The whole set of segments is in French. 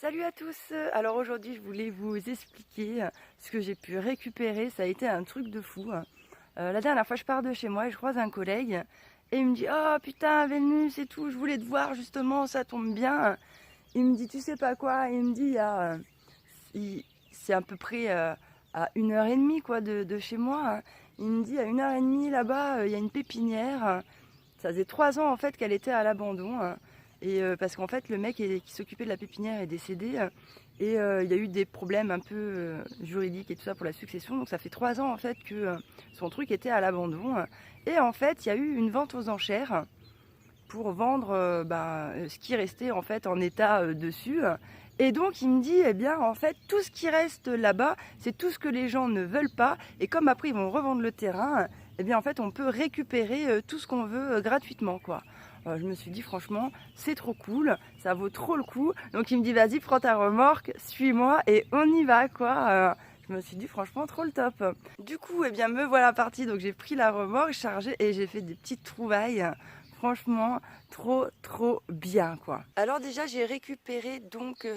Salut à tous. Alors aujourd'hui je voulais vous expliquer ce que j'ai pu récupérer. Ça a été un truc de fou. La dernière fois je pars de chez moi et je croise un collègue et il me dit: oh putain Vénus et tout, je voulais te voir justement, ça tombe bien. Il me dit: tu sais pas quoi, il me dit c'est à peu près à 1h30 quoi, de chez moi. Il me dit: à 1h30 là-bas il y a une pépinière. Ça faisait 3 ans en fait qu'elle était à l'abandon. Et parce qu'en fait le mec qui s'occupait de la pépinière est décédé. Et il y a eu des problèmes un peu juridiques et tout ça pour la succession. Donc ça fait 3 ans en fait que son truc était à l'abandon. Et en fait il y a eu une vente aux enchères pour vendre ce qui restait en fait en état dessus. Et donc il me dit: eh bien en fait tout ce qui reste là-bas, c'est tout ce que les gens ne veulent pas. Et comme après ils vont revendre le terrain, eh bien en fait on peut récupérer tout ce qu'on veut gratuitement quoi. Je me suis dit franchement c'est trop cool, ça vaut trop le coup. Donc il me dit: vas-y prends ta remorque, suis-moi et on y va quoi. Je me suis dit franchement trop le top. Du coup eh bien me voilà partie, donc j'ai pris la remorque, chargée et j'ai fait des petites trouvailles. Franchement trop bien quoi. Alors déjà j'ai récupéré donc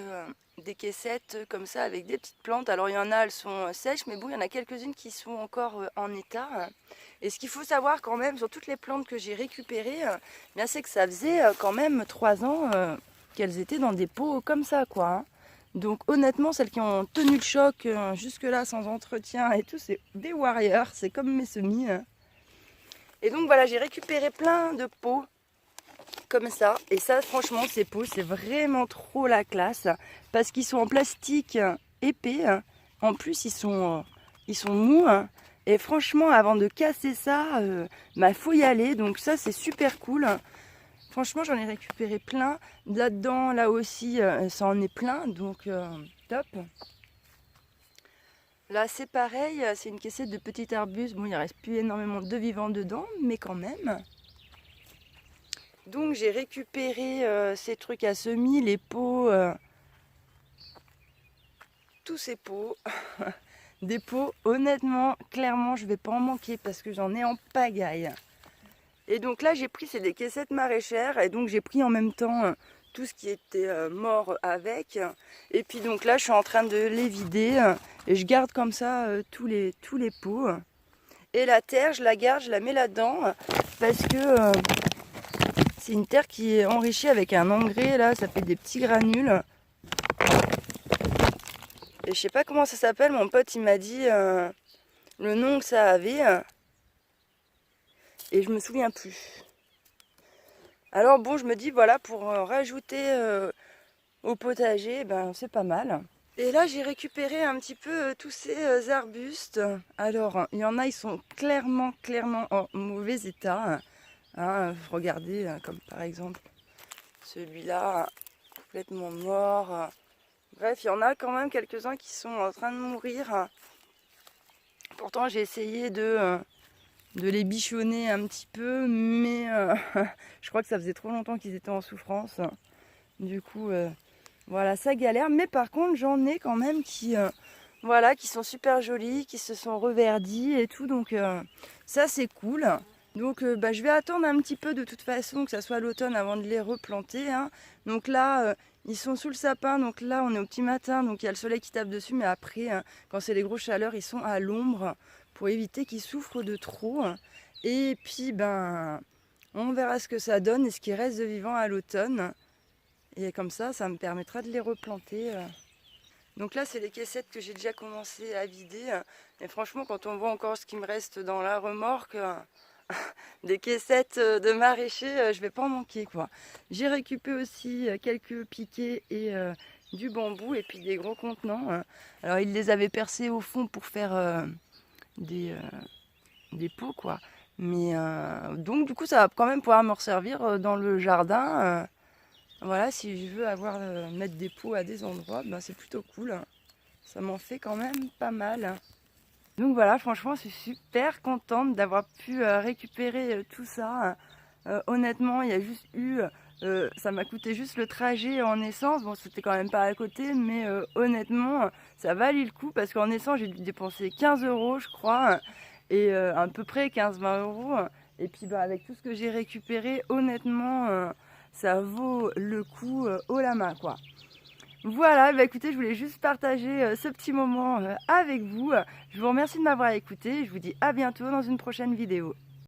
des caissettes comme ça avec des petites plantes. Alors il y en a, elles sont sèches, mais bon il y en a quelques-unes qui sont encore en état. Et ce qu'il faut savoir quand même sur toutes les plantes que j'ai récupérées, bien c'est que ça faisait quand même 3 ans qu'elles étaient dans des pots comme ça quoi. Donc honnêtement celles qui ont tenu le choc jusque là sans entretien et tout, c'est des warriors, c'est comme mes semis. Et donc voilà, j'ai récupéré plein de pots comme ça. Et ça franchement ces pots c'est vraiment trop la classe parce qu'ils sont en plastique épais. En plus ils sont mous. Et franchement avant de casser ça, faut y aller. Donc ça c'est super cool. Franchement j'en ai récupéré plein. Là-dedans là aussi ça en est plein. Donc top. Là c'est pareil, c'est une caissette de petits arbustes. Bon il ne reste plus énormément de vivants dedans, mais quand même. Donc j'ai récupéré ces trucs à semis, les pots, tous ces pots. Des pots, honnêtement, clairement je vais pas en manquer parce que j'en ai en pagaille. Et donc là j'ai pris, c'est des caissettes maraîchères, et donc j'ai pris en même temps tout ce qui était mort avec. Et puis donc là je suis en train de les vider et je garde comme ça tous les pots. Et la terre je la garde, je la mets là-dedans parce que c'est une terre qui est enrichie avec un engrais, là ça fait des petits granules. Et je sais pas comment ça s'appelle, mon pote il m'a dit le nom que ça avait. Et je me souviens plus. Alors bon, je me dis voilà, pour rajouter au potager, ben c'est pas mal. Et là j'ai récupéré un petit peu tous ces arbustes. Alors il y en a, ils sont clairement en mauvais état. Regardez, comme par exemple celui-là, complètement mort. Bref, il y en a quand même quelques-uns qui sont en train de mourir. Pourtant j'ai essayé de les bichonner un petit peu, mais je crois que ça faisait trop longtemps qu'ils étaient en souffrance. Du coup, voilà, ça galère. Mais par contre, j'en ai quand même qui sont super jolis, qui se sont reverdis et tout. Donc ça, c'est cool. Donc je vais attendre un petit peu de toute façon que ça soit l'automne avant de les replanter. Donc là, ils sont sous le sapin. Donc là, on est au petit matin. Donc il y a le soleil qui tape dessus. Mais après, quand c'est les grosses chaleurs, ils sont à l'ombre pour éviter qu'ils souffrent de trop. Et puis, on verra ce que ça donne et ce qui reste de vivant à l'automne. Et comme ça me permettra de les replanter. Donc là, c'est les caissettes que j'ai déjà commencé à vider. Et franchement, quand on voit encore ce qui me reste dans la remorque, des caissettes de maraîchers, je vais pas en manquer quoi. J'ai récupéré aussi quelques piquets et du bambou et puis des gros contenants. Alors ils les avaient percés au fond pour faire des pots quoi. Mais donc du coup ça va quand même pouvoir me resservir dans le jardin. Voilà, si je veux mettre des pots à des endroits, c'est plutôt cool. Ça m'en fait quand même pas mal. Donc voilà, franchement, je suis super contente d'avoir pu récupérer tout ça. Honnêtement, il y a juste eu... ça m'a coûté juste le trajet en essence. Bon, c'était quand même pas à côté, mais honnêtement, ça valait le coup parce qu'en essence, j'ai dû dépenser 15 € je crois, et à peu près 15-20 €. Et puis avec tout ce que j'ai récupéré, honnêtement, ça vaut le coup haut la main, quoi. Voilà, bah écoutez, je voulais juste partager ce petit moment avec vous. Je vous remercie de m'avoir écouté. Je vous dis à bientôt dans une prochaine vidéo.